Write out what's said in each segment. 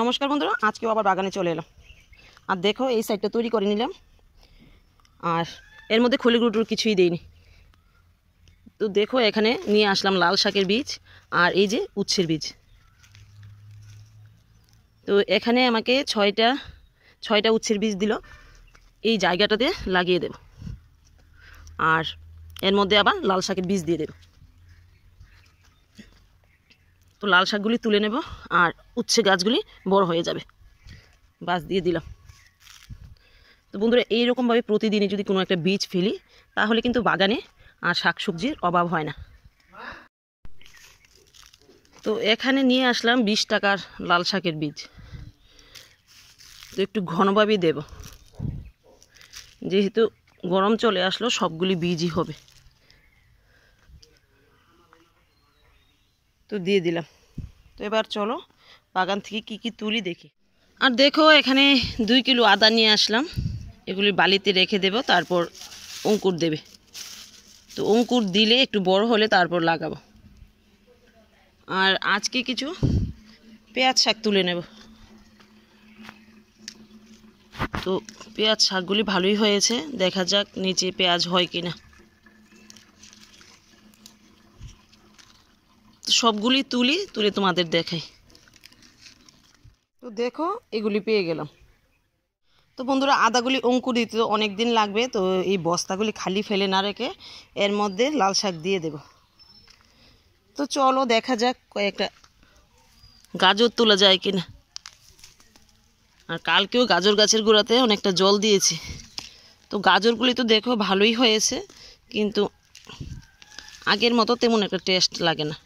নমস্কার বন্ধুরা, আজকেও আবার বাগানে চলে এলাম। আর দেখো এই সাইডটা তৈরি করে নিলাম, আর এর মধ্যে খলি গুঁড়োর কিছুই দেইনি। তো দেখো এখানে নিয়ে আসলাম লাল শাকের বীজ আর এই যে উচ্ছের বীজ। তো এখানে আমাকে ছয়টা উচ্ছের বীজ দিল, এই জায়গাটাতে লাগিয়ে দেব। আর এর মধ্যে আবার লাল শাকের বীজ দিয়ে দেব। তো লাল শাকগুলি তুলে নেব আর উচ্ছে গাছগুলি বড় হয়ে যাবে। বাস দিয়ে দিলাম। তো বন্ধুরা, এইরকমভাবে প্রতিদিনই যদি কোনো একটা বীজ ফেলি তাহলে কিন্তু বাগানে আর শাকসবজির অভাব হয় না। তো এখানে নিয়ে আসলাম 20 টাকার লাল শাকের বীজ। তো একটু ঘনভাবেই দেব, যেহেতু গরম চলে আসলো সবগুলি বীজই হবে। তো দিয়ে দিলাম। তো এবার চলো বাগান থেকে কি কি তুলি দেখি। আর দেখো এখানে 2 কিলো আদা নিয়ে আসলাম, এগুলি বালিতে রেখে দেব, তারপর অঙ্কুর দেবে। তো অঙ্কুর দিলে একটু বড় হলে তারপর লাগাবো। আর আজকে কিছু পেঁয়াজ শাক তুলে নেব। তো পেঁয়াজ শাকগুলি ভালোই হয়েছে, দেখা যাক নিচে পেঁয়াজ হয় কিনা। তো সবগুলি তুলে তোমাদের দেখাই। তো দেখো এগুলি পেয়ে গেলাম। তো বন্ধুরা, আদাগুলি অঙ্কুর দিতে তো অনেক দিন লাগবে, তো এই বস্তাগুলি খালি ফেলে না রেখে এর মধ্যে লাল শাক দিয়ে দেব। তো চলো দেখা যাক কয়েকটা গাজর তোলা যায় কিনা। আর কালকেও গাজর গাছের গোড়াতে অনেকটা জল দিয়েছি। তো গাজরগুলি তো দেখো ভালোই হয়েছে, কিন্তু আগের মতো তেমন একটা টেস্ট লাগে না।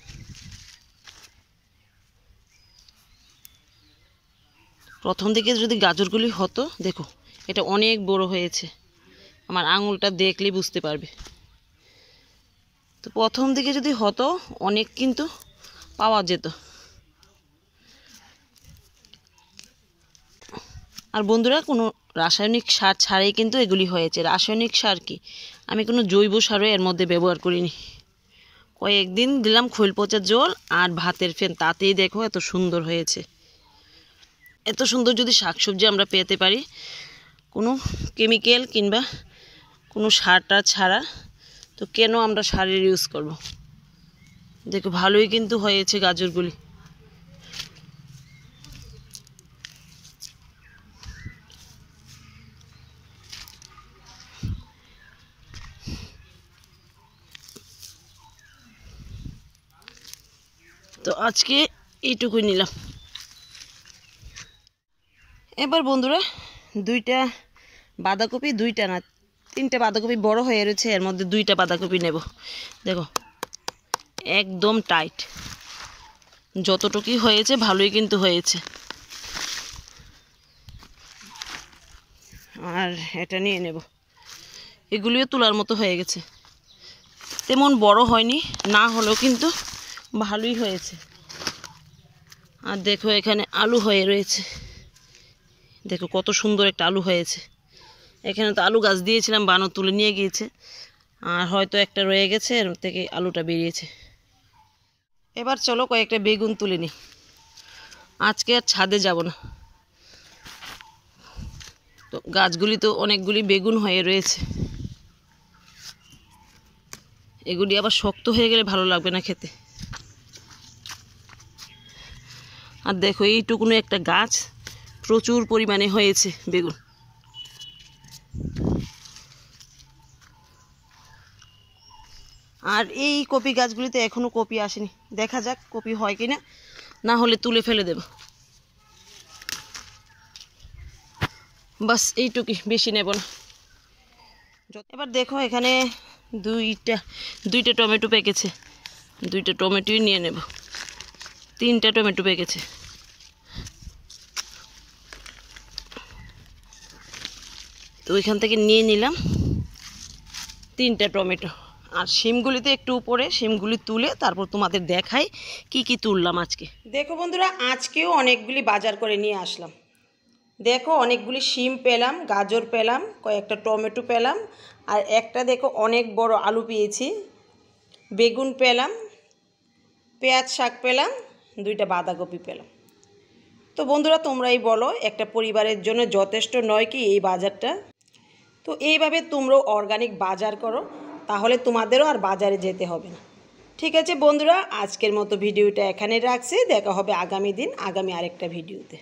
প্রথম দিকে যদি গাজরগুলি হতো, দেখো এটা অনেক বড় হয়েছে, আমার আঙুলটা দেখলেই বুঝতে পারবে। তো প্রথম দিকে যদি হতো অনেক কিন্তু পাওয়া যেত। আর বন্ধুরা, কোনো রাসায়নিক সার ছাড়াই কিন্তু এগুলি হয়েছে। রাসায়নিক সার কি, আমি কোনো জৈব সারও এর মধ্যে ব্যবহার করিনি। কয়েকদিন দিলাম খৈল পচার জল আর ভাতের ফেন, তাতেই দেখো এত সুন্দর হয়েছে। এত সুন্দর যদি শাকসবজি আমরা পেতে পারি কোনো কেমিক্যাল কিংবা কোনো সারটা ছাড়া, তো কেন আমরা সারের ইউজ করব। দেখো ভালোই কিন্তু হয়েছে গাজরগুলি। তো আজকে এইটুকুই নিলাম। এবার বন্ধুরা, 2টা বাঁধাকপি, 2টা না 3টে বাঁধাকপি বড় হয়ে রয়েছে, এর মধ্যে 2টা বাঁধাকপি নেব। দেখো একদম টাইট, যতটুকুই হয়েছে ভালোই কিন্তু হয়েছে। আর এটা নিয়ে নেব, এগুলিও তোলার মতো হয়ে গেছে, তেমন বড় হয়নি, না হলেও কিন্তু ভালোই হয়েছে। আর দেখো এখানে আলু হয়ে রয়েছে, দেখো কত সুন্দর একটা আলু হয়েছে। এখানে তো আলু গাছ দিয়েছিলাম, বানর তুলে নিয়ে গিয়েছে, আর হয়তো একটা রয়ে গেছে, এর থেকে আলুটা বেরিয়েছে। এবার চলো কয়েকটা বেগুন তুলে নিই। আজকে আর ছাদে যাব না, তো গাছগুলি তো অনেকগুলি বেগুন হয়ে রয়েছে, এগুলি আবার শক্ত হয়ে গেলে ভালো লাগবে না খেতে। আর দেখো এইটুকুনো একটা গাছ প্রচুর পরিমাণে হয়েছে বেগুন। আর এই কপি গাছগুলিতে এখনো কপি আসেনি, দেখা যাক কপি হয় কিনা, না হলে তুলে ফেলে দেব। বাস এইটুকুই, বেশি নেব না। এবার দেখো এখানে দুইটা টমেটো পেকেছে, 2টা টমেটোই নিয়ে নেব। 3টা টমেটো পেকেছে। তো ওইখান থেকে নিয়ে নিলাম 3টা টমেটো। আর শিমগুলিতে একটু উপরে, শিমগুলি তুলে তারপর তোমাদের দেখাই কি কি তুললাম আজকে। দেখো বন্ধুরা, আজকেও অনেকগুলি বাজার করে নিয়ে আসলাম। দেখো অনেকগুলি শিম পেলাম, গাজর পেলাম, কয়েকটা টমেটো পেলাম, আর একটা দেখো অনেক বড় আলু পেয়েছি, বেগুন পেলাম, পেঁয়াজ শাক পেলাম, 2টা বাঁধাকপি পেলাম। তো বন্ধুরা তোমরাই বলো একটা পরিবারের জন্য যথেষ্ট নয় কি এই বাজারটা? তো এইভাবে তোমরাও অর্গানিক বাজার করো, তাহলে তোমাদেরও আর বাজারে যেতে হবে না। ঠিক আছে বন্ধুরা, আজকের মতো ভিডিওটা এখানে রাখছি। দেখা হবে আগামী দিন আগামী আরেকটা ভিডিওতে।